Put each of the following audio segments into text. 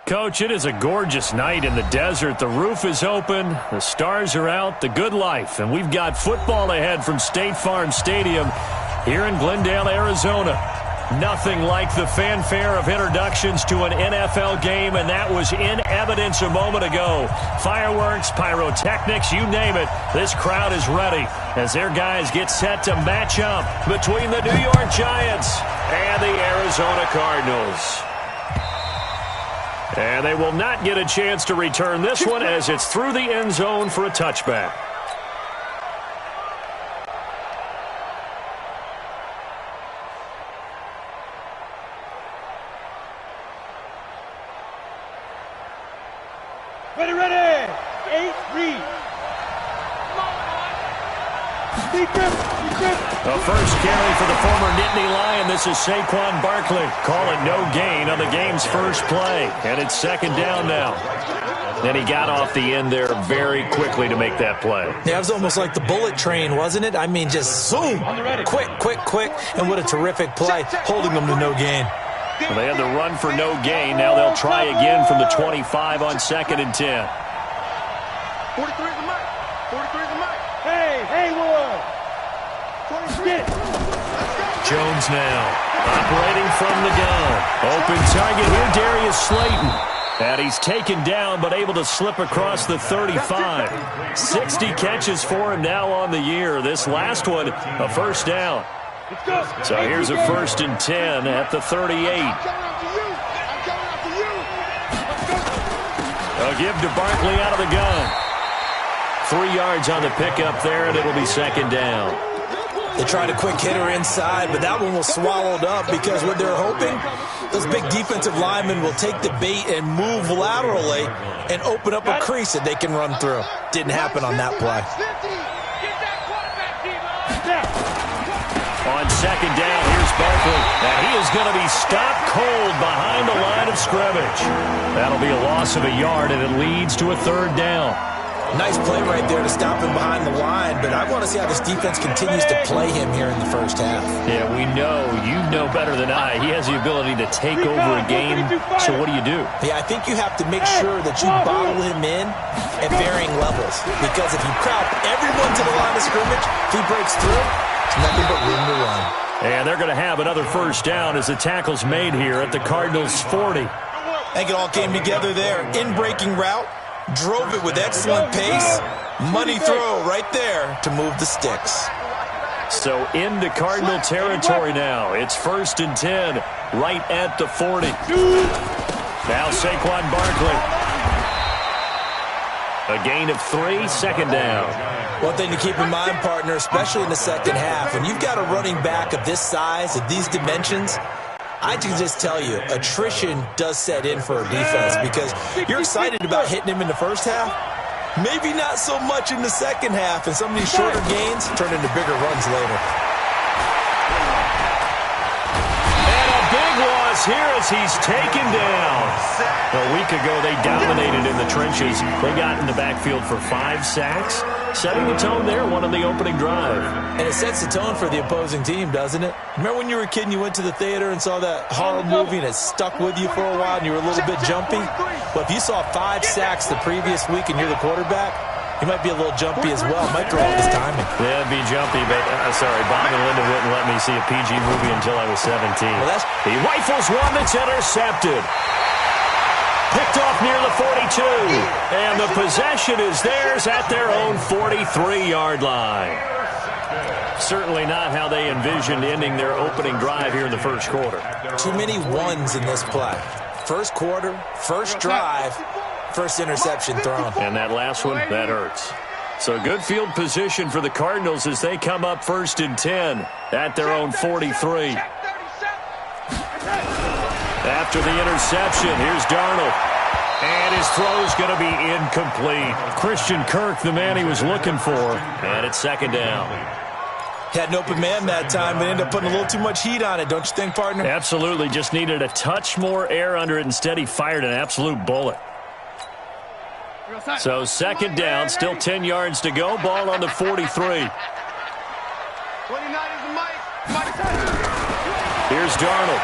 Coach, it is a gorgeous night in the desert. The roof is open, the stars are out, the good life. And we've got football ahead from State Farm Stadium here in Glendale, Arizona. Nothing like the fanfare of introductions to an NFL game, and that was in evidence a moment ago. Fireworks, pyrotechnics, you name it. This crowd is ready as their guys get set to match up between the New York Giants and the Arizona Cardinals. And they will not get a chance to return this one as it's through the end zone for a touchback. Ready. 8, read. A first carry for the former Nittany Lion. This is Saquon Barkley. Call it no gain on the game's first play. And it's second down now. Then he got off the end there very quickly to make that play. Yeah, it was almost like the bullet train, wasn't it? I mean, just zoom. Quick. And what a terrific play, holding them to no gain. Well, they had the run for no gain. Now they'll try again from the 25 on 2nd and 10. 43 is the mic. 43 is the mic. Hey, Wood. 26. Jones now operating from the gun. Open target here, Darius Slayton. And he's taken down but able to slip across the 35. 60 catches for him now on the year. This last one, a first down. So here's a 1st and 10 at the 38. A give to Barkley out of the gun. 3 yards on the pickup there, and it'll be second down. They tried a quick hitter inside, but that one was swallowed up because what they're hoping, those big defensive linemen will take the bait and move laterally and open up a crease that they can run through. Didn't happen on that play. On second down, here's Barkley. And he is going to be stopped cold behind the line of scrimmage. That'll be a loss of a yard, and it leads to a 3rd down. Nice play right there to stop him behind the line, but I want to see how this defense continues to play him here in the first half. Yeah, we know. You know better than I. He has the ability to take over a game, so what do you do? Yeah, I think you have to make sure that you bottle him in at varying levels, because if you crowd everyone to the line of scrimmage, if he breaks through, it's nothing but room to run. And they're going to have another first down as the tackle's made here at the Cardinals' 40. I think it all came together there. In-breaking route. Drove it with excellent pace. Money throw right there to move the sticks. So into Cardinal territory now. It's 1st and 10 right at the 40. Now Saquon Barkley. A gain of 3, second down. One thing to keep in mind, partner, especially in the second half, when you've got a running back of this size, of these dimensions, I can just tell you, attrition does set in for a defense because you're excited about hitting him in the first half. Maybe not so much in the second half, and some of these shorter gains turn into bigger runs later. And a big loss here as he's taken down. A week ago, they dominated in the trenches. They got in the backfield for 5 sacks, setting the tone there, one on the opening drive. And it sets the tone for the opposing team, doesn't it? Remember when you were a kid and you went to the theater and saw that horror movie and it stuck with you for a while and you were a little bit jumpy? Well, if you saw 5 sacks the previous week and you're the quarterback, you might be a little jumpy as well. Might throw off his timing. Yeah, it'd be jumpy, but sorry, Bob and Linda wouldn't let me see a PG movie until I was 17. Well, he rifles one that's intercepted. Picked off near the 42. And the possession is theirs at their own 43-yard line. Certainly not how they envisioned ending their opening drive here in the first quarter. Too many ones in this play. First quarter, first drive, first interception thrown. And that last one, that hurts. So good field position for the Cardinals as they come up 1st and 10 at their own 43. After the interception, here's Darnold. And his throw's going to be incomplete. Christian Kirk, the man he was looking for. And it's second down. Had an open man that time, but ended up putting a little too much heat on it, don't you think, partner? Absolutely. Just needed a touch more air under it. Instead, he fired an absolute bullet. So second down, still 10 yards to go. Ball on the 43. 29 is the mic. Here's Darnold.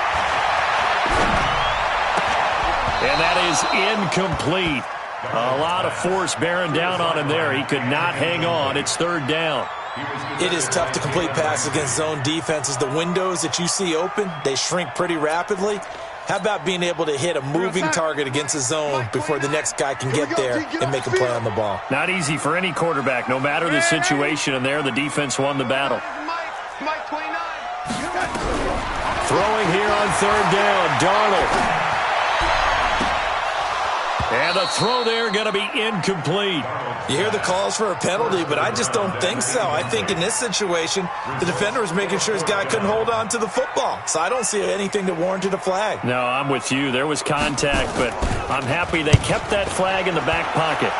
And that is incomplete. A lot of force bearing down on him there. He could not hang on. It's third down. It is tough to complete passes against zone defenses. The windows that you see open, they shrink pretty rapidly. How about being able to hit a moving target against a zone before the next guy can get there and make a play on the ball? Not easy for any quarterback, no matter the situation. And there, the defense won the battle. Throwing here on third down, Darnold. And the throw there going to be incomplete. You hear the calls for a penalty, but I just don't think so. I think in this situation, the defender was making sure his guy couldn't hold on to the football. So I don't see anything that warranted a flag. No, I'm with you. There was contact, but I'm happy they kept that flag in the back pocket.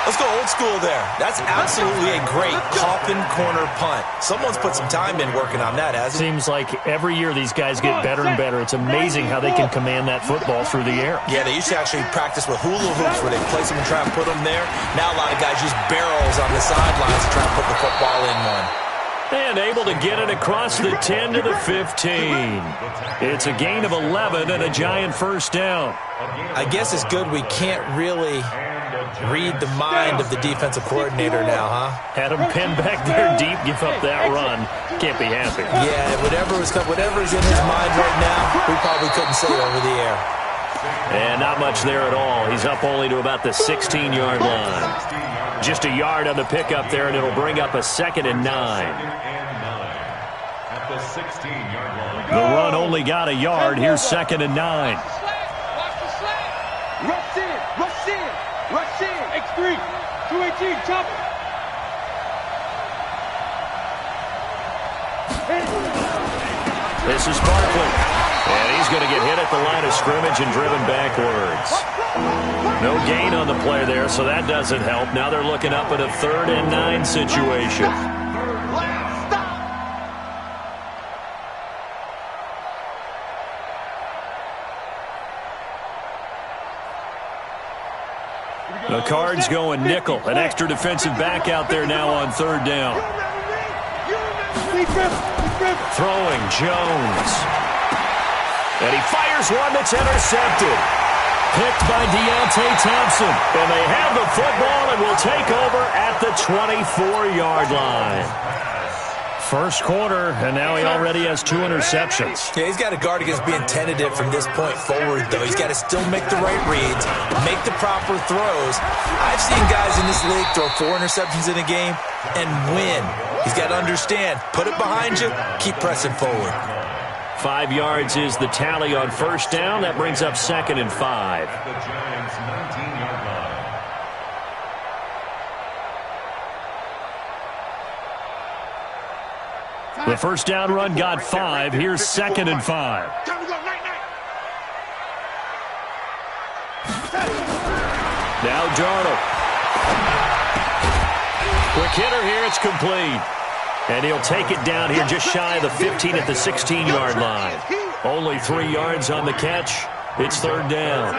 Let's go old school there. That's absolutely a great coffin corner punt. Someone's put some time in working on that, hasn't it? Seems like every year these guys get better and better. It's amazing how they can command that football through the air. Yeah, they used to actually practice with hula hoops where they place them and try and put them there. Now a lot of guys use barrels on the sidelines to try and put the football in one. And able to get it across the 10 to the 15. It's a gain of 11 and a giant first down. I guess it's good we can't really read the mind of the defensive coordinator now, huh? Had him pinned back there deep, give up that run. Can't be happy. Yeah, whatever's in his mind right now, we probably couldn't say over the air. And not much there at all. He's up only to about the 16-yard line. Just a yard on the pickup there, and it'll bring up a 2nd and 9. The run only got a yard. Here's 2nd and 9. Rush in, X3, 218, chop it. This is Barkley. And he's going to get hit at the line of scrimmage and driven backwards. No gain on the play there, so that doesn't help. Now they're looking up at a 3rd and 9 situation. The Cards going nickel. An extra defensive back out there now on 3rd down. Throwing Jones. And he fires one that's intercepted. Picked by Deontay Thompson. And they have the football and will take over at the 24-yard line. First quarter, and now he already has 2 interceptions. Yeah, he's got to guard against being tentative from this point forward, though. He's got to still make the right reads, make the proper throws. I've seen guys in this league throw 4 interceptions in a game and win. He's got to understand, put it behind you, keep pressing forward. 5 yards is the tally on first down. That brings up 2nd and 5. The first down run got 5. Here's 2nd and 5. Now Darnold. Quick hitter here. It's complete. And he'll take it down here just shy of the 15 at the 16-yard line. Only 3 yards on the catch. It's 3rd down.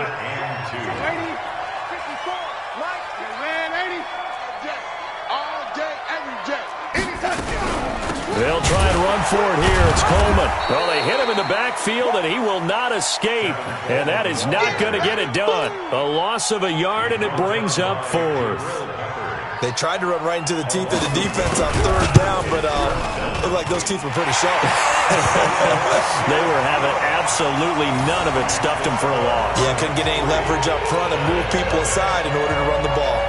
They'll try and run for it here. It's Coleman. Well, they hit him in the backfield, and he will not escape. And that is not going to get it done. A loss of a yard, and it brings up 4th. They tried to run right into the teeth of the defense on 3rd down, but it looked like those teeth were pretty sharp. They were having absolutely none of it. Stuffed them for a loss. Yeah, couldn't get any leverage up front and move people aside in order to run the ball.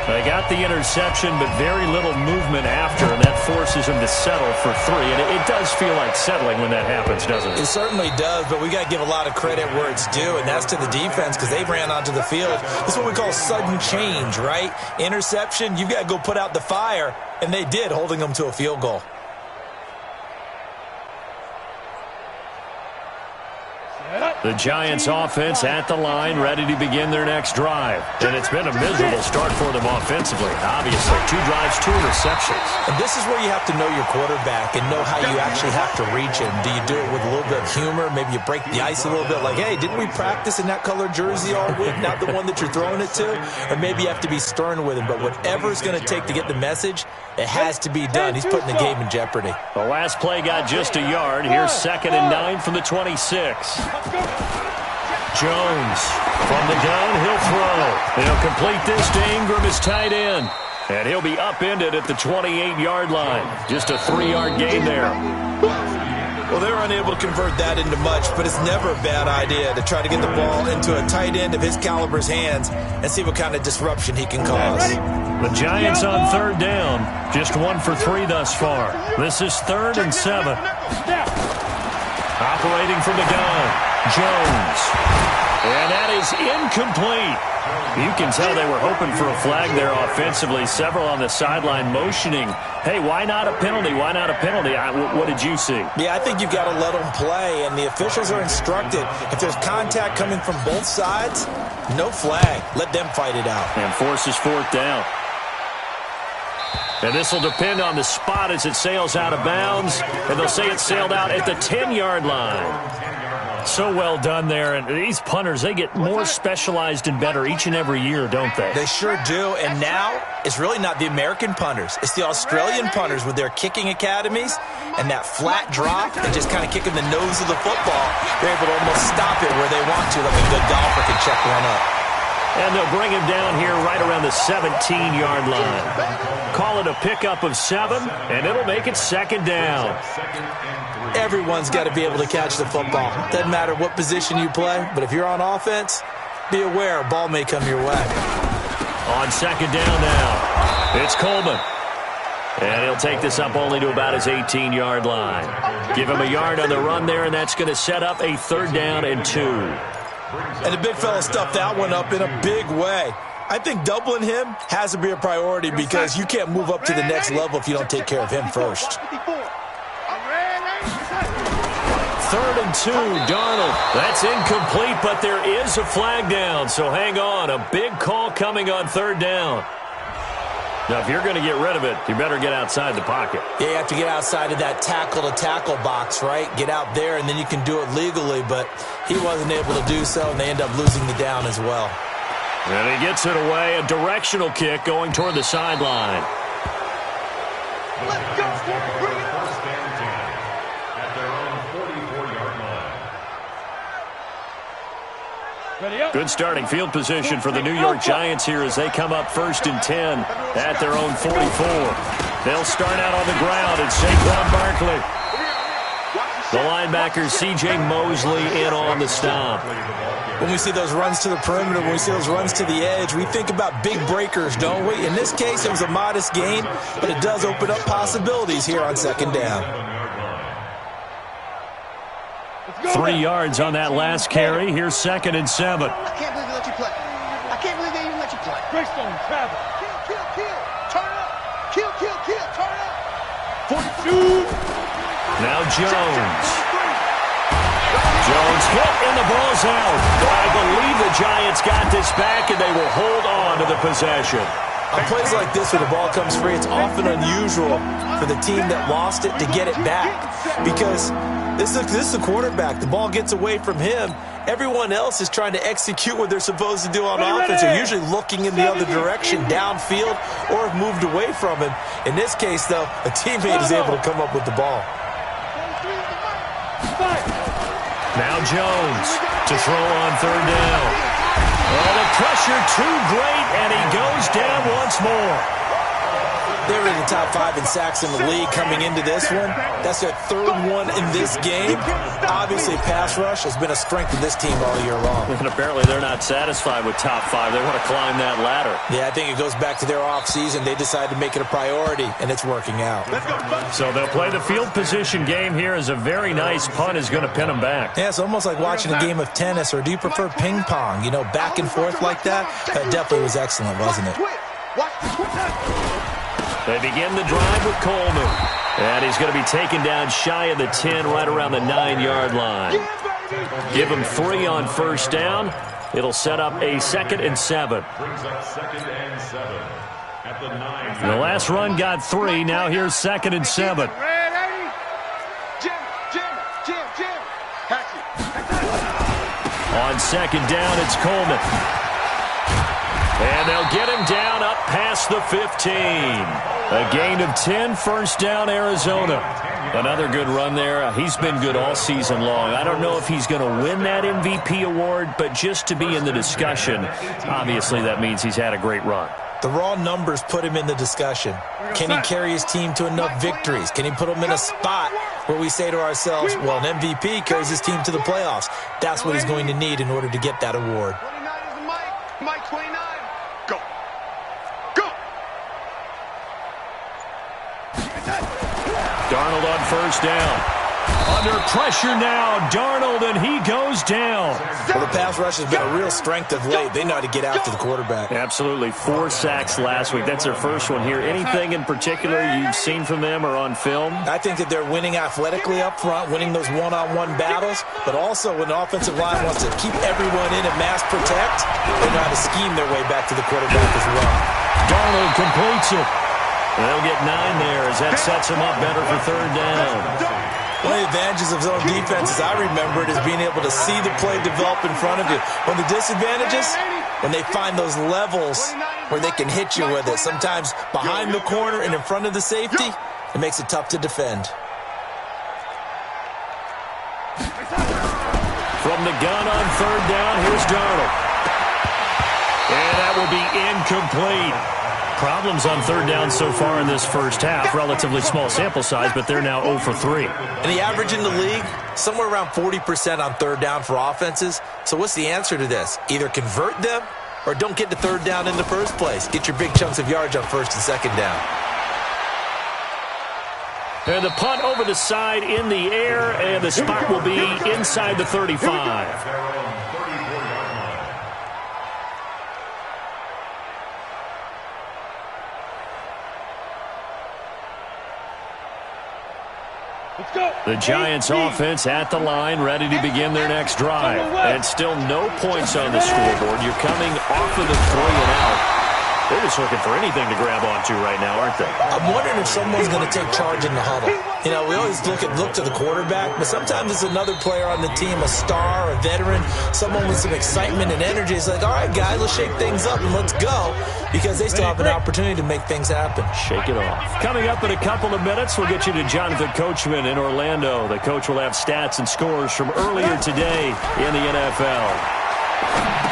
They got the interception, but very little movement after, and that forces them to settle for 3. And it does feel like settling when that happens, doesn't it? It certainly does, but we got to give a lot of credit where it's due, and that's to the defense because they ran onto the field. This is what we call sudden change, right? Interception, you've got to go put out the fire, and they did, holding them to a field goal. Set up. The Giants offense at the line, ready to begin their next drive. And it's been a miserable start for them offensively, obviously. 2 drives, 2 interceptions. And this is where you have to know your quarterback and know how you actually have to reach him. Do you do it with a little bit of humor? Maybe you break the ice a little bit, like, hey, didn't we practice in that color jersey all week, not the one that you're throwing it to? Or maybe you have to be stern with him. But whatever it's going to take to get the message, it has to be done. He's putting the game in jeopardy. The last play got just a yard. Here's 2nd and 9 from the 26. Jones from the gun, he'll throw. He'll complete this to Ingram, his tight end. And he'll be upended at the 28-yard line. Just a 3-yard gain there. Well, they were unable to convert that into much, but it's never a bad idea to try to get the ball into a tight end of his caliber's hands and see what kind of disruption he can cause. The Giants on 3rd down, just 1 for 3 thus far. This is 3rd and 7. Operating from the gun, Jones. And that is incomplete. You can tell they were hoping for a flag there offensively. Several on the sideline motioning, hey, why not a penalty? Why not a penalty? What did you see? Yeah, I think you've got to let them play, and the officials are instructed. If there's contact coming from both sides, no flag. Let them fight it out. And forces 4th down. And this will depend on the spot as it sails out of bounds. And they'll say it sailed out at the 10-yard line. So well done there. And these punters, they get more specialized and better each and every year, don't they? They sure do. And now it's really not the American punters. It's the Australian punters with their kicking academies and that flat drop and just kind of kicking the nose of the football. They're able to almost stop it where they want to, like a good golfer can check one up. And they'll bring him down here right around the 17-yard line. Call it a pickup of 7, and it'll make it 2nd down. Everyone's got to be able to catch the football. Doesn't matter what position you play, but if you're on offense, be aware a ball may come your way. On 2nd down now, it's Coleman. And he'll take this up only to about his 18-yard line. Give him a yard on the run there, and that's going to set up a 3rd down and 2. And the big fella stuffed that one up in a big way. I think doubling him has to be a priority because you can't move up to the next level if you don't take care of him first. 3rd and 2, Darnold. That's incomplete, but there is a flag down, so hang on. A big call coming on 3rd down. Now, if you're going to get rid of it, you better get outside the pocket. Yeah, you have to get outside of that tackle-to-tackle box, right? Get out there, and then you can do it legally, but he wasn't able to do so, and they end up losing the down as well. And he gets it away, a directional kick going toward the sideline. Let's go. Bring it up. First and 10 at their own 44-yard line. Good starting field position for the New York Giants here as they come up 1st and 10 at their own 44. They'll start out on the ground and Saquon Barkley. The linebacker C.J. Mosley in on the stop. When we see those runs to the perimeter, when we see those runs to the edge, we think about big breakers, don't we? In this case, it was a modest gain, but it does open up possibilities here on 2nd down. 3 yards on that last carry. Here's 2nd and 7. I can't believe they let you play. I can't believe they even let you play. Greystone, travel. Kill. Turn up. Kill. Turn up. 42. Now Jones. Jones hit and the ball's out. But I believe the Giants got this back and they will hold on to the possession. On plays like this where the ball comes free, it's often unusual for the team that lost it to get it back because this is the quarterback. The ball gets away from him. Everyone else is trying to execute what they're supposed to do on offense. They're usually looking in the other direction, downfield, or have moved away from him. In this case, though, a teammate is able to come up with the ball. Now Jones to throw on 3rd down. Oh, the pressure too great, and he goes down once more. They were in the top 5 in sacks in the league coming into this one. That's their 3rd one in this game. Obviously, pass rush has been a strength of this team all year long. And apparently they're not satisfied with top 5. They want to climb that ladder. Yeah, I think it goes back to their offseason. They decided to make it a priority, and it's working out. So they'll play the field position game here as a very nice punt is going to pin them back. Yeah, it's almost like watching a game of tennis, or do you prefer ping pong? You know, back and forth like that? That definitely was excellent, wasn't it? They begin the drive with Coleman. And he's going to be taken down shy of the 10, right around the 9-yard line. Give him 3 on first down. It'll set up a 2nd and 7. Brings up 2nd and 7 at the 9. The last run got 3. Now here's 2nd and 7. Jim. On 2nd down, it's Coleman. And they'll get him down up past the 15. A gain of 10, first down, Arizona. Another good run there. He's been good all season long. I don't know if he's going to win that MVP award, but just to be in the discussion, obviously that means he's had a great run. The raw numbers put him in the discussion. Can he carry his team to enough victories? Can he put them in a spot where we say to ourselves, well, an MVP carries his team to the playoffs. That's what he's going to need in order to get that award. 29 is Mike 29. Go. Darnold on first down. Under pressure now, Darnold, and he goes down. Well, the pass rush has been a real strength of late. They know how to get after the quarterback. Absolutely. 4 sacks last week. That's their first one here. Anything in particular you've seen from them or on film? I think that they're winning athletically up front, winning those one-on-one battles, but also when the offensive line wants to keep everyone in and mass protect, they know how to scheme their way back to the quarterback as well. Darnold completes it. They'll get 9 there as that sets him up better for 3rd down. One of the advantages of zone defense, as I remember it, is being able to see the play develop in front of you. One of the disadvantages, when they find those levels where they can hit you with it, sometimes behind the corner and in front of the safety, it makes it tough to defend. From the gun on 3rd down, here's Darnold. And that will be incomplete. Problems on 3rd down so far in this first half. Relatively small sample size, but they're now 0 for 3. And the average in the league, somewhere around 40% on 3rd down for offenses. So what's the answer to this? Either convert them or don't get to 3rd down in the first place. Get your big chunks of yards on 1st and 2nd down. And the punt over the side in the air, and the spot will be inside the 35. The Giants offense at the line, ready to begin their next drive. And still no points on the scoreboard. You're coming off of the 3 and out. They're just looking for anything to grab onto right now, aren't they? I'm wondering if someone's going to take charge in the huddle. You know, we always look to the quarterback, but sometimes it's another player on the team, a star, a veteran, someone with some excitement and energy. It's like, all right, guys, let's shake things up and let's go, because they still have an opportunity to make things happen. Shake it off. Coming up in a couple of minutes, we'll get you to Jonathan Coachman in Orlando. The coach will have stats and scores from earlier today in the NFL.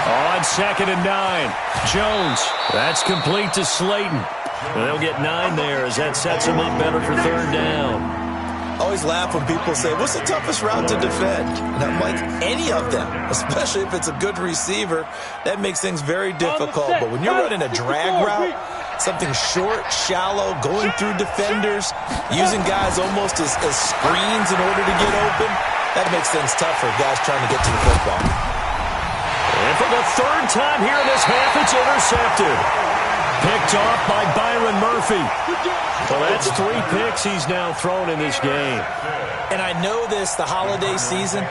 On 2nd and 9, Jones. That's complete to Slayton. They'll get 9 there as that sets them up better for 3rd down. I always laugh when people say, what's the toughest route to defend? And I'm like, any of them, especially if it's a good receiver. That makes things very difficult. But when you're running a drag route, something short, shallow, going through defenders, using guys almost as screens in order to get open, that makes things tougher, guys trying to get to the football. And for the 3rd time here in this half, it's intercepted. Picked off by Byron Murphy. Well, that's 3 picks he's now thrown in this game. And I know this, the holiday season,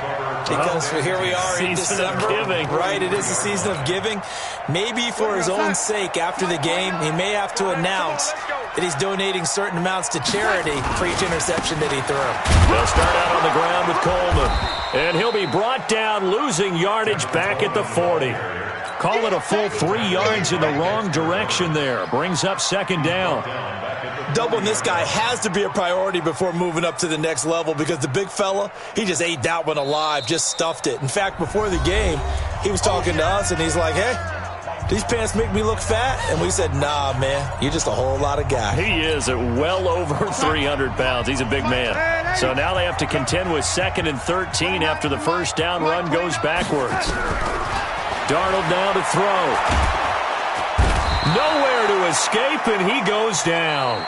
because here we are in December. Season of giving. Right, it is the season of giving. Maybe for his own sake, after the game, he may have to announce that he's donating certain amounts to charity for each interception that he threw. They'll start out on the ground with Coleman. And he'll be brought down, losing yardage back at the 40. Call it a full 3 yards in the wrong direction there. Brings up 2nd down. Doubling this guy has to be a priority before moving up to the next level, because the big fella, he just ate that one alive, just stuffed it. In fact, before the game, he was talking to us, and he's like, hey, these pants make me look fat? And we said, nah, man, you're just a whole lot of guy. He is at well over 300 pounds. He's a big man. So now they have to contend with 2nd and 13 after the first down run goes backwards. Darnold now to throw. Nowhere to escape, and he goes down.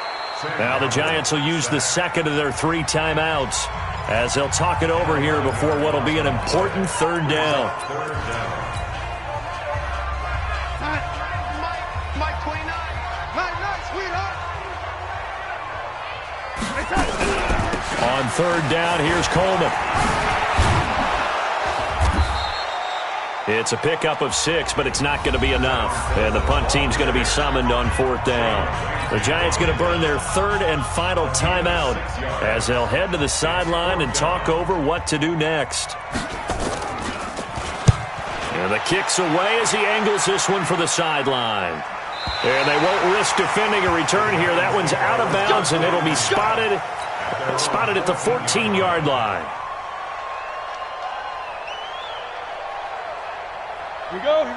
Now the Giants will use the 2nd of their 3 timeouts as they'll talk it over here before what will be an important 3rd down. Mike 29. Nice, sweetheart. On 3rd down, here's Coleman. It's a pickup of 6, but it's not going to be enough. And the punt team's going to be summoned on 4th down. The Giants going to burn their 3rd and final timeout as they'll head to the sideline and talk over what to do next. And the kick's away as he angles this one for the sideline. And they won't risk defending a return here. That one's out of bounds, and it'll be spotted at the 14-yard line.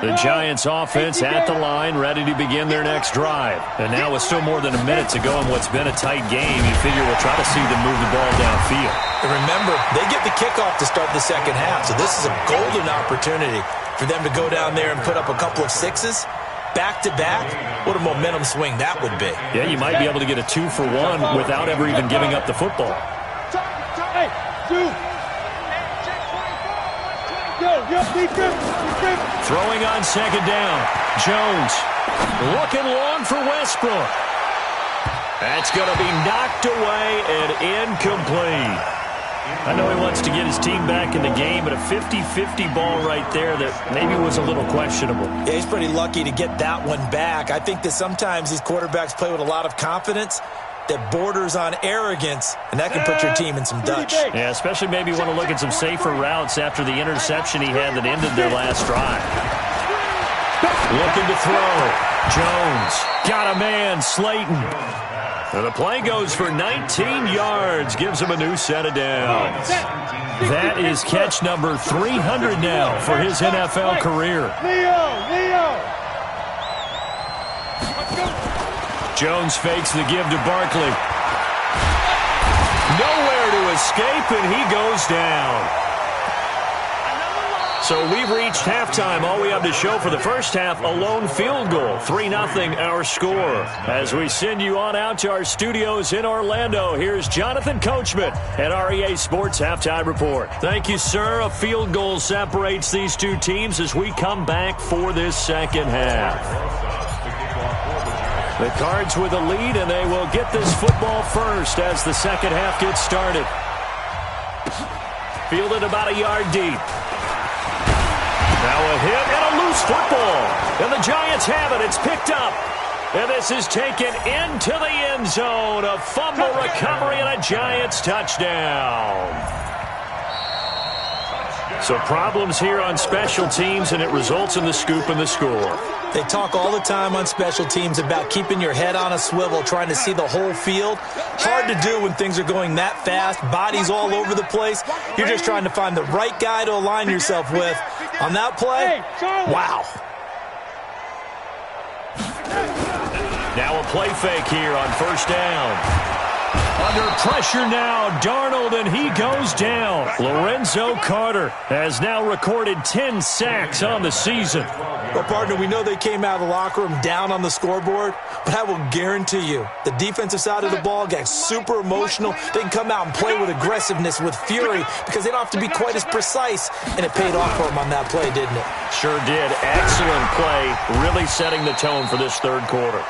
The Giants offense at the line, ready to begin their next drive. And now with still more than a minute to go in what's been a tight game, you figure we'll try to see them move the ball downfield. And remember, they get the kickoff to start the second half, so this is a golden opportunity for them to go down there and put up a couple of 6s. Back-to-back, what a momentum swing that would be. Yeah, you might be able to get a 2-for-1 without ever even giving up the football. Hey, Throwing on 2nd down. Jones looking long for Westbrook. That's going to be knocked away and incomplete. I know he wants to get his team back in the game, but a 50-50 ball right there that maybe was a little questionable. Yeah, he's pretty lucky to get that one back. I think that sometimes these quarterbacks play with a lot of confidence that borders on arrogance, and that can put your team in some Dutch. Yeah, especially maybe want to look at some safer routes after the interception he had that ended their last drive. Looking to throw. Jones got a man, Slayton. And the play goes for 19 yards, gives him a new set of downs. That is catch number 300 now for his NFL career. Jones fakes the give to Barkley. Nowhere to escape, and he goes down. So we've reached halftime. All we have to show for the first half, a lone field goal. 3-0 our score. As we send you on out to our studios in Orlando, here's Jonathan Coachman at REA Sports Halftime Report. Thank you, sir. A field goal separates these two teams as we come back for this second half. The Cards with a lead, and they will get this football first as the second half gets started. Fielded about a yard deep. Now a hit and a loose football. And the Giants have it. It's picked up. And this is taken into the end zone. A fumble recovery and a Giants touchdown. So problems here on special teams, and it results in the scoop and the score. They talk all the time on special teams about keeping your head on a swivel, trying to see the whole field. Hard to do when things are going that fast, bodies all over the place. You're just trying to find the right guy to align yourself with. On that play, wow. Now a play fake here on 1st down. Under pressure now, Darnold, and he goes down. Lorenzo Carter has now recorded 10 sacks on the season. Well, partner, we know they came out of the locker room down on the scoreboard, but I will guarantee you the defensive side of the ball got super emotional. They can come out and play with aggressiveness, with fury, because they don't have to be quite as precise, and it paid off for them on that play, didn't it? Sure did. Excellent play, really setting the tone for this third quarter.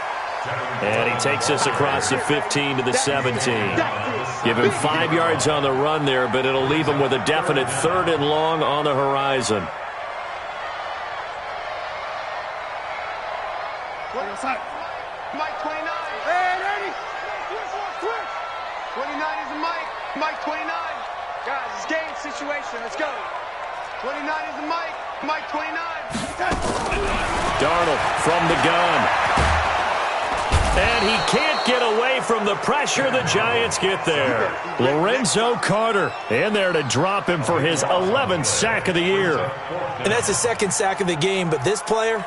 And he takes us across the 15 to the 17. Give him 5 yards on the run there, but it'll leave him with a definite 3rd and long on the horizon. Mike 29. Hey, ready? 29 is a Mike. Mike 29. Guys, it's game situation. Let's go. 29 is a Mike. Mike 29. Darnold from the gun. And he can't get away from the pressure. The Giants get there. Lorenzo Carter in there to drop him for his 11th sack of the year. And that's his 2nd sack of the game, but this player,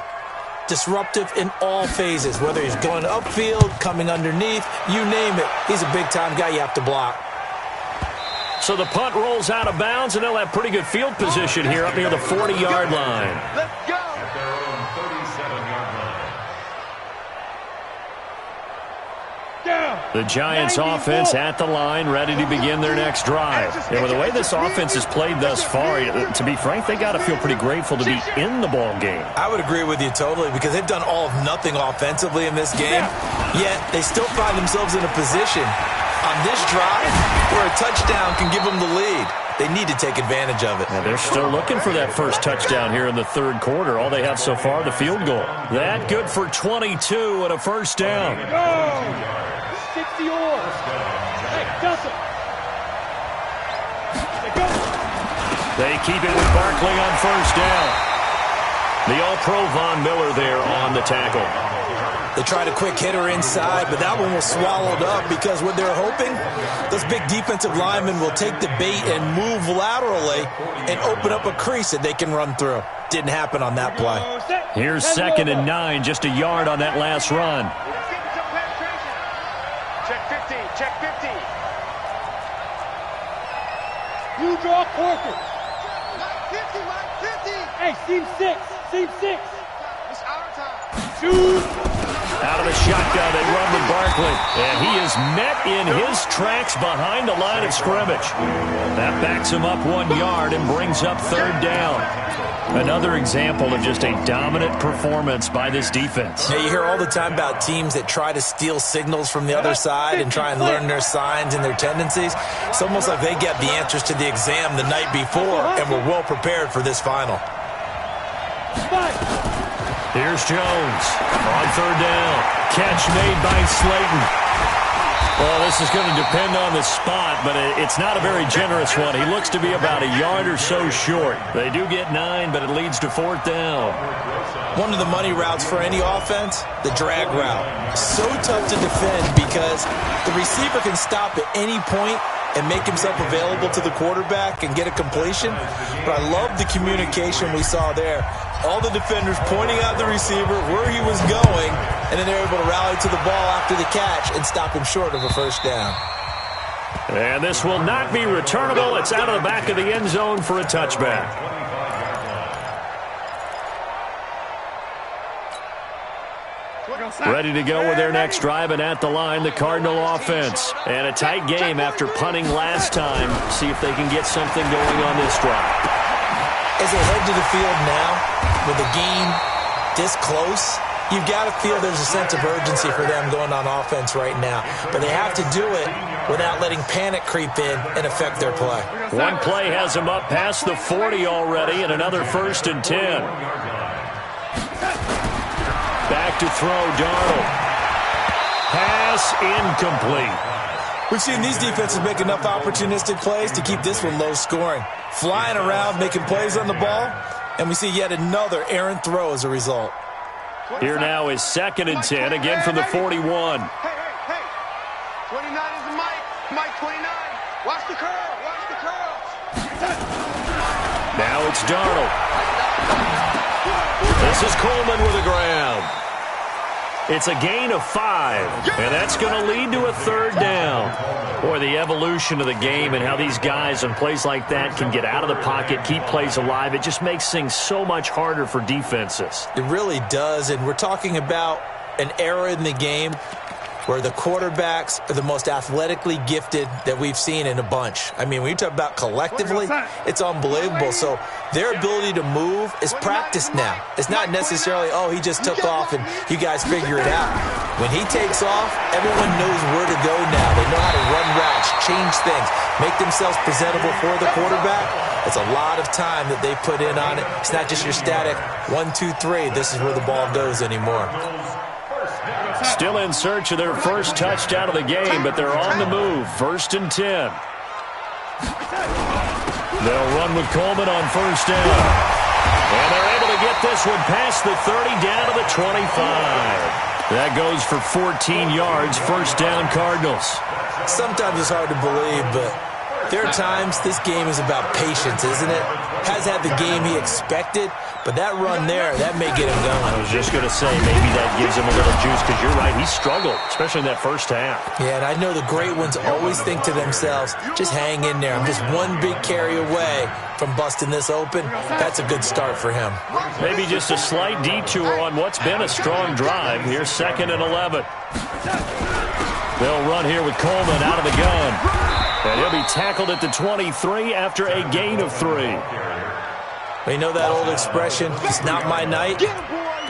disruptive in all phases, whether he's going upfield, coming underneath, you name it. He's a big-time guy you have to block. So the punt rolls out of bounds, and they'll have pretty good field position here up near the 40-yard line. Let's go. The Giants offense at the line, ready to begin their next drive. And with the way this offense has played thus far, to be frank, they got to feel pretty grateful to be in the ball game. I would agree with you totally, because they've done all of nothing offensively in this game, yet they still find themselves in a position on this drive where a touchdown can give them the lead. They need to take advantage of it. And they're still looking for that first touchdown here in the third quarter. All they have so far, the field goal. That good for 22 and a first down. Go! 60 or. Hey, Justin. They keep it with Barkley on first down. The All-Pro Von Miller there on the tackle. They tried a quick hitter inside, but that one was swallowed up because what they're hoping, those big defensive linemen will take the bait and move laterally and open up a crease that they can run through. Didn't happen on that play. Here's 2nd and 9, just a yard on that last run. Check 50, check 50. You draw Corker. 50, Mike, 50. Hey, seam 6, seam 6. It's our time. Shoot. Out of the shotgun, they run with Barkley. And he is met in his tracks behind the line of scrimmage. That backs him up 1 yard and brings up third down. Another example of just a dominant performance by this defense. Yeah, you hear all the time about teams that try to steal signals from the other side and try and learn their signs and their tendencies. It's almost like they get the answers to the exam the night before and were well prepared for this final. Here's Jones on third down. Catch made by Slayton. Well, this is going to depend on the spot, but it's not a very generous one. He looks to be about a yard or so short. They do get 9, but it leads to fourth down. One of the money routes for any offense, the drag route. So tough to defend because the receiver can stop at any point and make himself available to the quarterback and get a completion. But I love the communication we saw there. All the defenders pointing out the receiver, where he was going, and then they're able to rally to the ball after the catch and stop him short of a first down. And this will not be returnable. It's out of the back of the end zone for a touchback. Ready to go with their next drive, and at the line, the Cardinal offense. And a tight game after punting last time. See if they can get something going on this drive. As they head to the field now, with the game this close, you've got to feel there's a sense of urgency for them going on offense right now. But they have to do it without letting panic creep in and affect their play. One play has them up past the 40 already, and another 1st and 10. Back to throw, Darnold. Pass incomplete. We've seen these defenses make enough opportunistic plays to keep this one low scoring. Flying around, making plays on the ball, and we see yet another errant throw as a result. Here now is 2nd and 10, again from the 41. Hey. 29 is the Mike 29. Watch the curl, watch the curl. Now it's Darnold. This is Coleman with a grab. It's a gain of 5, and that's going to lead to a third down. Boy, the evolution of the game and how these guys on plays like that can get out of the pocket, keep plays alive, it just makes things so much harder for defenses. It really does, and we're talking about an era in the game where the quarterbacks are the most athletically gifted that we've seen in a bunch. I mean, when you talk about collectively, it's unbelievable. So their ability to move is practiced now. It's not necessarily, oh, he just took off and you guys figure it out. When he takes off, everyone knows where to go now. They know how to run routes, change things, make themselves presentable for the quarterback. It's a lot of time that they put in on it. It's not just your static 1, 2, 3. This is where the ball goes anymore. Still in search of their first touchdown of the game, but they're on the move. 1st and 10. They'll run with Coleman on first down. And they're able to get this one past the 30 down to the 25. That goes for 14 yards. First down, Cardinals. Sometimes it's hard to believe, but there are times this game is about patience, isn't it? Has had the game he expected, but that run there, that may get him going. I was just going to say, maybe that gives him a little juice, because you're right, he struggled, especially in that first half. Yeah, and I know the great ones always think to themselves, just hang in there. I'm just one big carry away from busting this open. That's a good start for him. Maybe just a slight detour on what's been a strong drive. Here's 2nd and 11. They'll run here with Coleman out of the gun. And he'll be tackled at the 23 after a gain of 3. We know that old expression, it's not my night.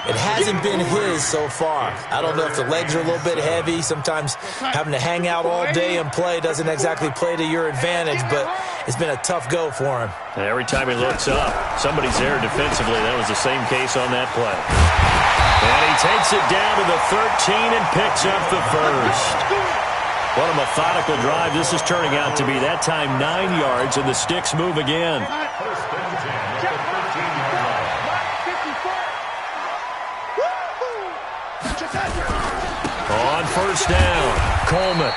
It hasn't been his so far. I don't know if the legs are a little bit heavy. Sometimes having to hang out all day and play doesn't exactly play to your advantage, but it's been a tough go for him. And every time he looks up, somebody's there defensively. That was the same case on that play. And he takes it down to the 13 and picks up the first. What a methodical drive this is turning out to be. That time 9 yards, and the sticks move again. On first down, Coleman.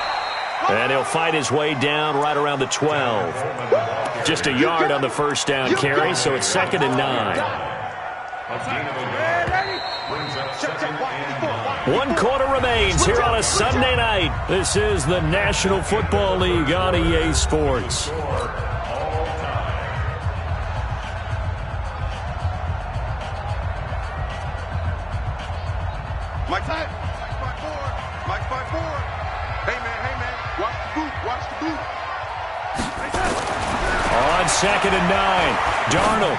And he'll fight his way down right around the 12. Just a yard on the first down carry, so it's 2nd and 9. 1 quarter remains here on a Sunday night. This is the National Football League on EA Sports. Mike 5-4. Mike 5-4. Hey, man. Watch the boot. Watch the boot. On 2nd and 9, Darnold.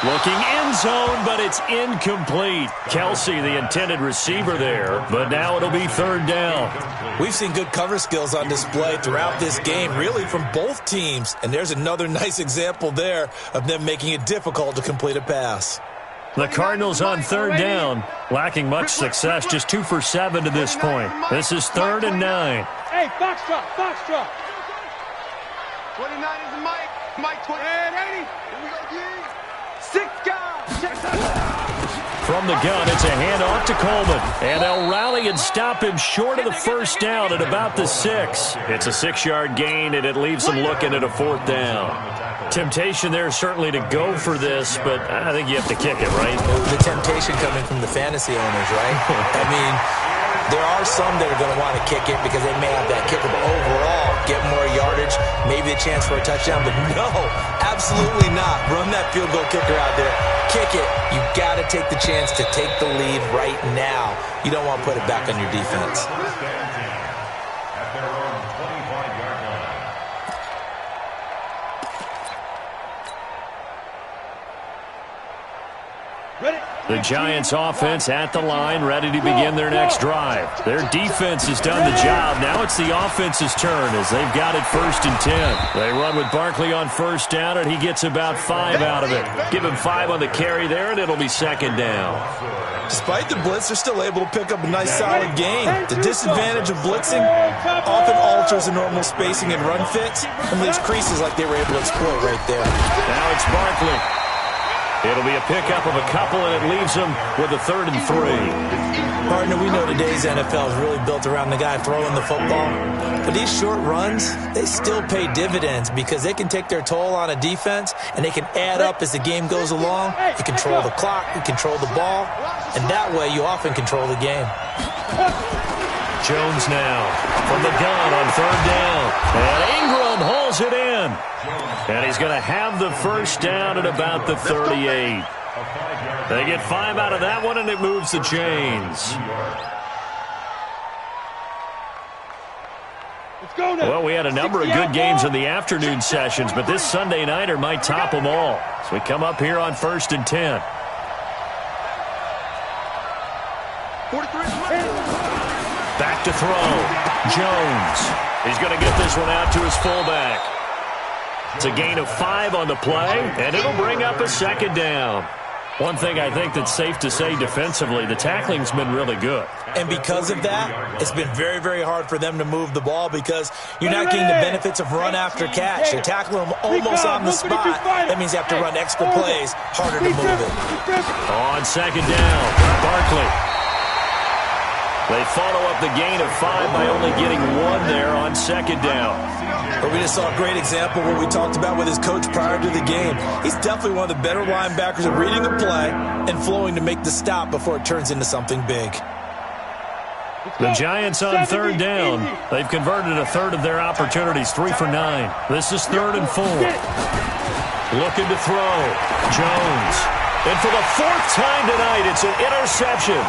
Looking end zone, but it's incomplete. Kelsey, the intended receiver there, but now it'll be 3rd down. We've seen good cover skills on display throughout this game, really from both teams. And there's another nice example there of them making it difficult to complete a pass. The Cardinals on 3rd down, lacking much success, just 2 for 7 to this point. This is 3rd and 9. Hey, Foxtrot. 29 is the Mike. Mike 20. And 80. Here we go, D. 6 guys. From the gun, it's a handoff to Coleman. And they'll rally and stop him short of the first down at about the 6. It's a 6-yard gain, and it leaves them looking at a 4th down. Temptation there certainly to go for this, but I think you have to kick it, right? The temptation coming from the fantasy owners, right? I mean, there are some that are going to want to kick it because they may have that kicker, but overall, get more yardage, maybe a chance for a touchdown, but no, absolutely not. Run that field goal kicker out there. Kick it. You've got to take the chance to take the lead right now. You don't want to put it back on your defense. At their own 25-yard line. The Giants offense at the line, ready to begin their next drive. Their defense has done the job. Now it's the offense's turn as they've got it 1st and 10. They run with Barkley on first down, and he gets about 5 out of it. Give him 5 on the carry there, and it'll be 2nd down. Despite the blitz, they're still able to pick up a nice solid gain. The disadvantage of blitzing often alters the normal spacing and run fits and leaves creases like they were able to exploit right there. Now it's Barkley. It'll be a pickup of a couple, and it leaves them with a 3rd and 3. Partner, we know today's NFL is really built around the guy throwing the football. But these short runs, they still pay dividends because they can take their toll on a defense, and they can add up as the game goes along. You control the clock, you control the ball, and that way you often control the game. Jones now from the gun on 3rd down. And Ingram hauls it in. And he's going to have the first down at about the 38. They get 5 out of that one, and it moves the chains. Well, we had a number of good games in the afternoon sessions, but this Sunday nighter might top them all. So we come up here on 1st and 10. 43. Back to throw. Jones. He's going to get this one out to his fullback. It's a gain of 5 on the play, and it'll bring up a 2nd down. One thing I think that's safe to say defensively, the tackling's been really good. And because of that, it's been very, very hard for them to move the ball because you're not getting the benefits of run after catch. You're tackling them almost on the spot. That means you have to run extra plays, harder to move it. On 2nd down, Barkley. They follow up the gain of 5 by only getting 1 there on 2nd down. But we just saw a great example of what we talked about with his coach prior to the game. He's definitely one of the better linebackers at reading a play and flowing to make the stop before it turns into something big. The Giants on 3rd down. They've converted a 1/3 of their opportunities, 3 for 9. This is 3rd and 4. Looking to throw. Jones. And for the 4th time tonight, it's an interception.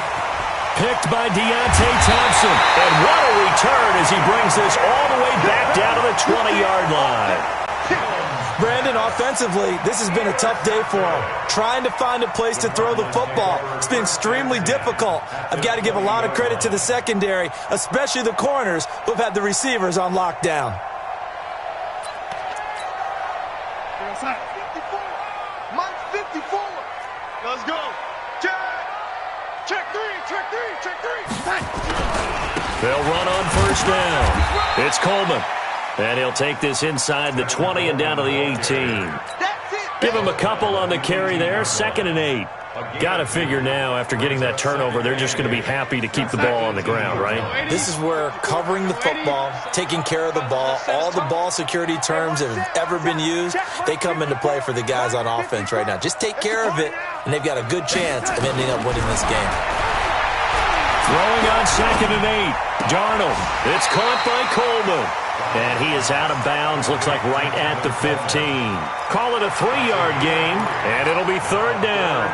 Picked by Deontay Thompson. And what a return as he brings this all the way back down to the 20-yard line. Brandon, offensively, this has been a tough day for him. Trying to find a place to throw the football. It's been extremely difficult. I've got to give a lot of credit to the secondary, especially the corners who've had the receivers on lockdown. Mike 54. Let's go. Check three. They'll run on first down. It's Coleman. And he'll take this inside the 20 and down to the 18. Give him a couple on the carry there. 2nd and 8. Got to figure now, after getting that turnover, they're just going to be happy to keep the ball on the ground, right? This is where covering the football, taking care of the ball, all the ball security terms that have ever been used, they come into play for the guys on offense right now. Just take care of it, and they've got a good chance of ending up winning this game. Throwing on 2nd and 8. Darnold. It's caught by Coleman. And he is out of bounds, looks like right at the 15. Call it a 3-yard gain, and it'll be 3rd down.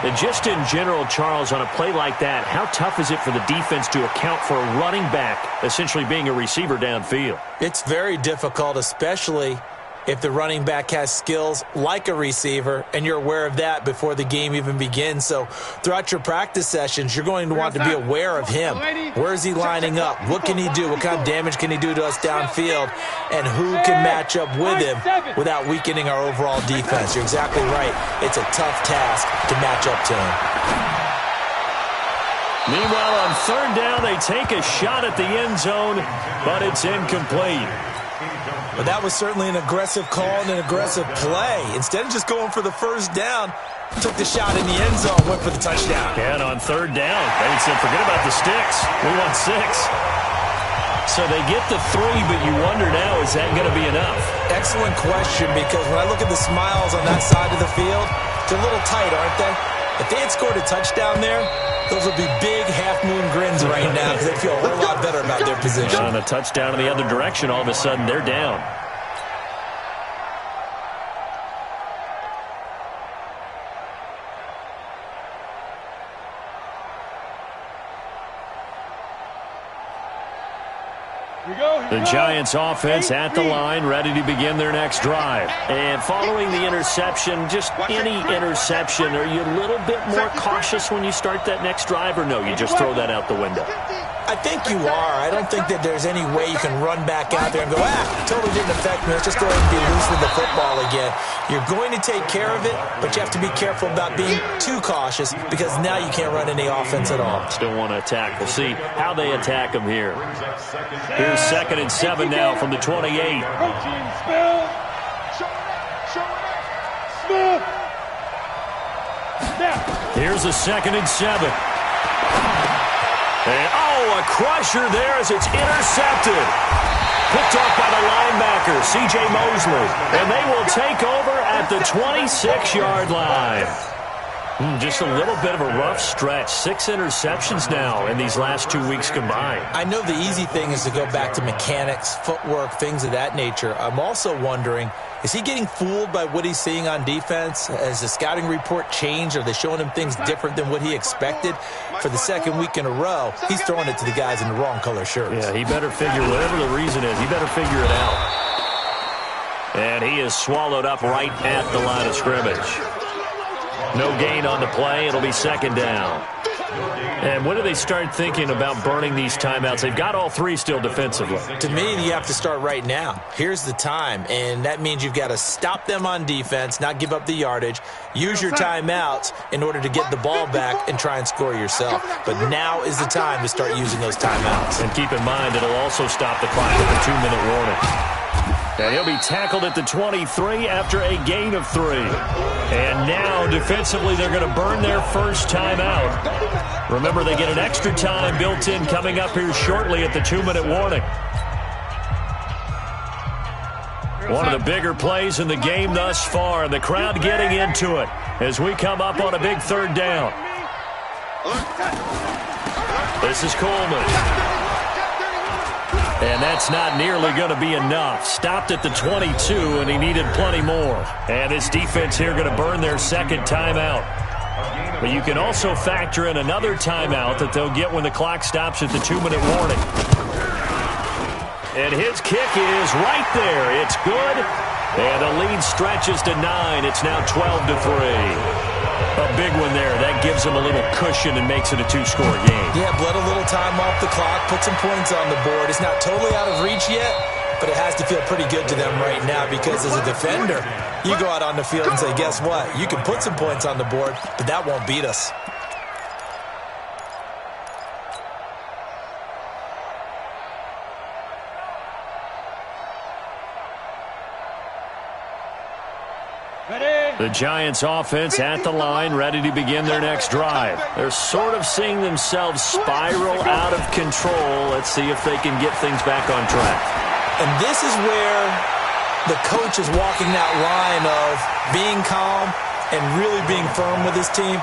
And just in general, Charles, on a play like that, how tough is it for the defense to account for a running back essentially being a receiver downfield? It's very difficult, especially if the running back has skills like a receiver, and you're aware of that before the game even begins. So throughout your practice sessions, you're going to want to be aware of him. Where is he lining up? What can he do? What kind of damage can he do to us downfield? And who can match up with him without weakening our overall defense? You're exactly right. It's a tough task to match up to him. Meanwhile, on 3rd down, they take a shot at the end zone, but it's incomplete. But that was certainly an aggressive call and an aggressive play. Instead of just going for the first down, took the shot in the end zone, went for the touchdown. And on 3rd down, they said, forget about the sticks. We want 6. So they get the 3, but you wonder now, is that going to be enough? Excellent question, because when I look at the smiles on that side of the field, they're a little tight, aren't they? If they had scored a touchdown there, those would be big half-moon grins right now because they feel a whole lot better about their position. On a touchdown in the other direction, all of a sudden they're down. The Giants offense at the line, ready to begin their next drive. And following the interception, just any interception, are you a little bit more cautious when you start that next drive, or no, you just throw that out the window? I think you are. I don't think that there's any way you can run back out there and go, totally didn't affect me. Let's just go ahead and be loose with the football again. You're going to take care of it, but you have to be careful about being too cautious because now you can't run any offense at all. Still want to attack. We'll see how they attack them here. Here's 2nd and 7 now from the 28. Here's a 2nd and 7. And, a crusher there as it's intercepted. Picked off by the linebacker, C.J. Mosley. And they will take over at the 26-yard line. Just a little bit of a rough stretch. 6 interceptions now in these last 2 weeks combined. I know the easy thing is to go back to mechanics, footwork, things of that nature. I'm also wondering, is he getting fooled by what he's seeing on defense? Has the scouting report changed? Are they showing him things different than what he expected? For the 2nd week in a row, he's throwing it to the guys in the wrong color shirts. Yeah, he better figure, whatever the reason is, he better figure it out. And he is swallowed up right at the line of scrimmage. No gain on the play. It'll be 2nd down. And when do they start thinking about burning these timeouts? They've got all 3 still defensively. To me, you have to start right now. Here's the time, and that means you've got to stop them on defense, not give up the yardage, use your timeouts in order to get the ball back and try and score yourself. But now is the time to start using those timeouts. And keep in mind, it'll also stop the clock with a 2-minute warning. And he'll be tackled at the 23 after a gain of 3. And now, defensively, they're going to burn their first timeout. Remember, they get an extra time built in coming up here shortly at the 2-minute warning. One of the bigger plays in the game thus far, and the crowd getting into it as we come up on a big 3rd down. This is Coleman. And that's not nearly going to be enough. Stopped at the 22, and he needed plenty more. And his defense here going to burn their 2nd timeout. But you can also factor in another timeout that they'll get when the clock stops at the 2-minute warning. And his kick is right there. It's good. And the lead stretches to 9. It's now 12-3. A big one there. That gives them a little cushion and makes it a 2-score game. Yeah, bled a little time off the clock, put some points on the board. It's not totally out of reach yet, but it has to feel pretty good to them right now because as a defender, you go out on the field and say, guess what? You can put some points on the board, but that won't beat us. The Giants offense at the line, ready to begin their next drive. They're sort of seeing themselves spiral out of control. Let's see if they can get things back on track. And this is where the coach is walking that line of being calm and really being firm with his team.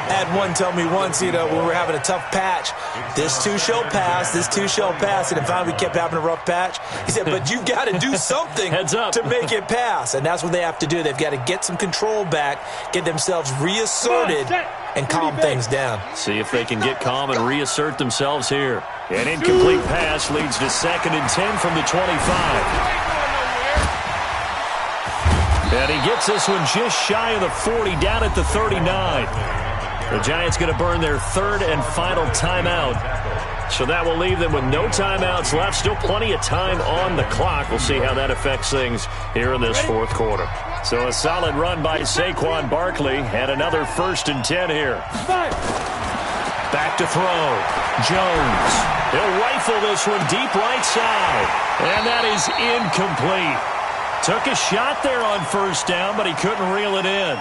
I had one tell me once, when we were having a tough patch, this too shall pass, this too shall pass. And finally we kept having a rough patch. He said, but you've got to do something to make it pass. And that's what they have to do. They've got to get some control back, get themselves reasserted, and calm things down. See if they can get calm and reassert themselves here. An incomplete pass leads to 2nd and 10 from the 25. And he gets this one just shy of the 40, down at the 39. The Giants going to burn their 3rd and final timeout. So that will leave them with no timeouts left. Still plenty of time on the clock. We'll see how that affects things here in this 4th quarter. So a solid run by Saquon Barkley and another 1st and 10 here. Back to throw. Jones. He'll rifle this one deep right side. And that is incomplete. Took a shot there on 1st down, but he couldn't reel it in.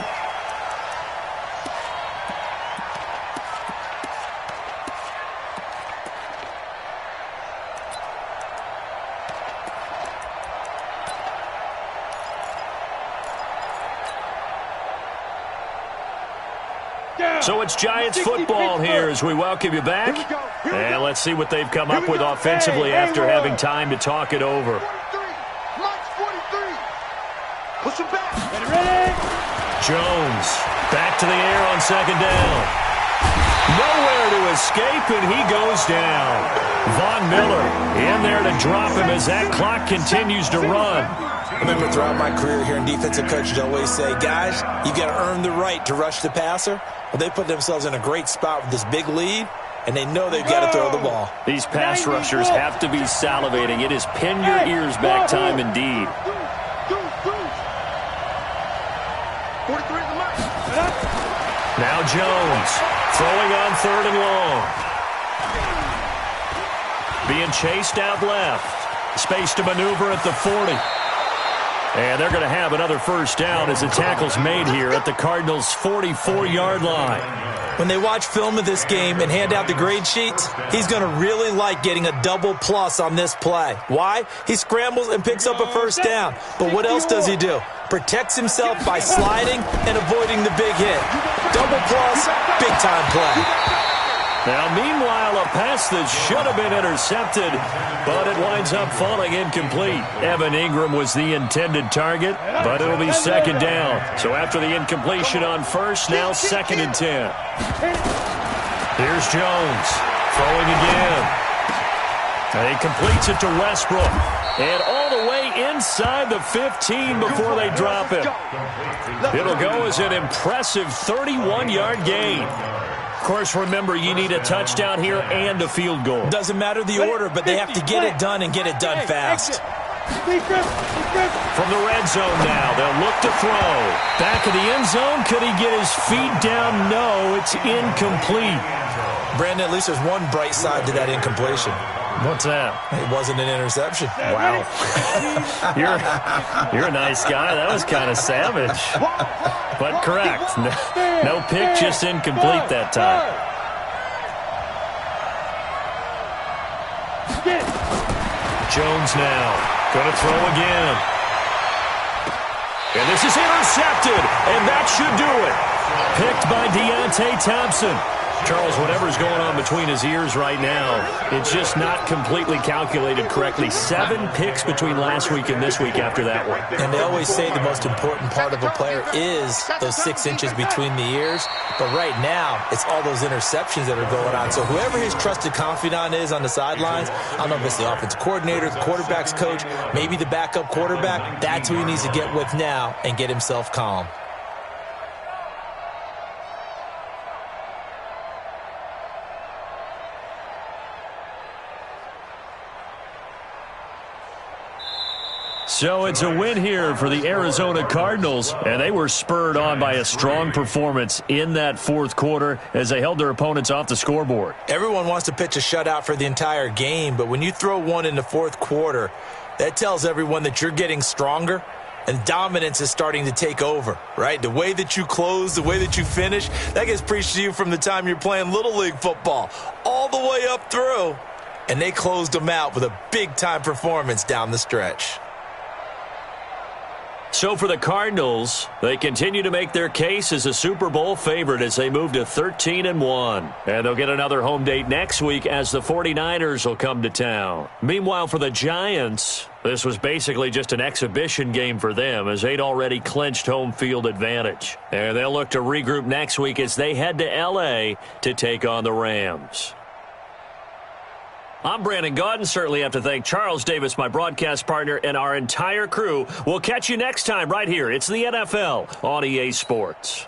So it's Giants football here as we welcome you back. And let's see what they've come up with offensively after having time to talk it over. Push him back. Jones back to the air on 2nd down. Nowhere to escape, and he goes down. Von Miller in there to drop him as that clock continues to run. I remember throughout my career here in defensive coaches always say, guys, you've got to earn the right to rush the passer. Well, they put themselves in a great spot with this big lead, and they know they've got to throw the ball. These pass rushers have to be salivating. It is pin your ears back time indeed. 43 at the mark. Now Jones throwing on 3rd and long. Being chased out left. Space to maneuver at the 40. And they're going to have another 1st down as the tackle's made here at the Cardinals' 44-yard line. When they watch film of this game and hand out the grade sheets, he's going to really like getting a double plus on this play. Why? He scrambles and picks up a 1st down. But what else does he do? Protects himself by sliding and avoiding the big hit. Double plus, big-time play. Now, meanwhile, a pass that should have been intercepted, but it winds up falling incomplete. Evan Ingram was the intended target, but it'll be 2nd down. So after the incompletion on 1st, now 2nd and 10. Here's Jones throwing again. And he completes it to Westbrook. And all the way inside the 15 before they drop him. It'll go as an impressive 31-yard gain. Of course, remember, you need a touchdown here and a field goal. Doesn't matter the order, but they have to get it done and get it done fast. From the red zone now, they'll look to throw. Back of the end zone, could he get his feet down? No, it's incomplete. Brandon, at least there's one bright side to that incompletion. What's that? It wasn't an interception. Wow. You're a nice guy. That was kind of savage. But correct. No pick, just incomplete that time. Jones now going to throw again. And this is intercepted, and that should do it. Picked by Deontay Thompson. Charles, whatever's going on between his ears right now, it's just not completely calculated correctly. 7 picks between last week and this week after that one. And they always say the most important part of a player is those 6 inches between the ears. But right now, it's all those interceptions that are going on. So whoever his trusted confidant is on the sidelines, I don't know if it's the offensive coordinator, the quarterback's coach, maybe the backup quarterback, that's who he needs to get with now and get himself calm. So it's a win here for the Arizona Cardinals, and they were spurred on by a strong performance in that fourth quarter as they held their opponents off the scoreboard. Everyone wants to pitch a shutout for the entire game, but when you throw one in the fourth quarter, that tells everyone that you're getting stronger and dominance is starting to take over, right? The way that you close, the way that you finish, that gets preached to you from the time you're playing Little League football all the way up through, and they closed them out with a big-time performance down the stretch. So for the Cardinals, they continue to make their case as a Super Bowl favorite as they move to 13-1. And they'll get another home date next week as the 49ers will come to town. Meanwhile, for the Giants, this was basically just an exhibition game for them as they'd already clinched home field advantage. And they'll look to regroup next week as they head to L.A. to take on the Rams. I'm Brandon Gaudin. Certainly have to thank Charles Davis, my broadcast partner, and our entire crew. We'll catch you next time right here. It's the NFL on EA Sports.